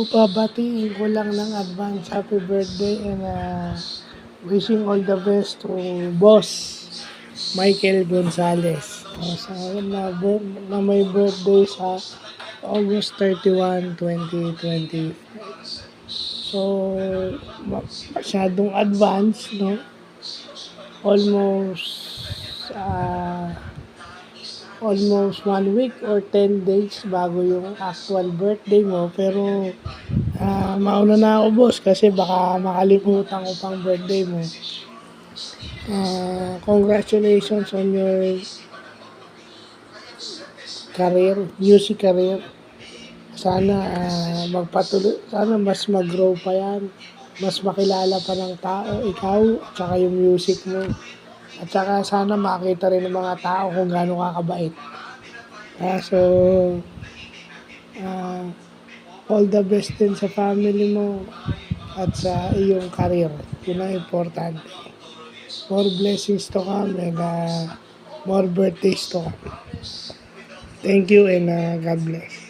pabatiin ko lang ng advance happy birthday and wishing all the best to Boss Michael Gonzalez. Na may birthday sa August 31, 2020. So, masyadong advance, no? Almost uh, almost 1 week or 10 days bago yung actual birthday mo. Pero mauna na ako, boss, kasi baka makalimutan ko pang birthday mo. Congratulations on your career, music career. Sana magpatuloy, sana mas mag-grow pa yan. Mas makilala pa ng tao, ikaw, at saka yung music mo. At saka sana makita rin ng mga tao kung gaano ka kabait. All the best din sa family mo at sa iyong career. Yun ang importante. More blessings to come and more birthdays to come. Thank you and God bless.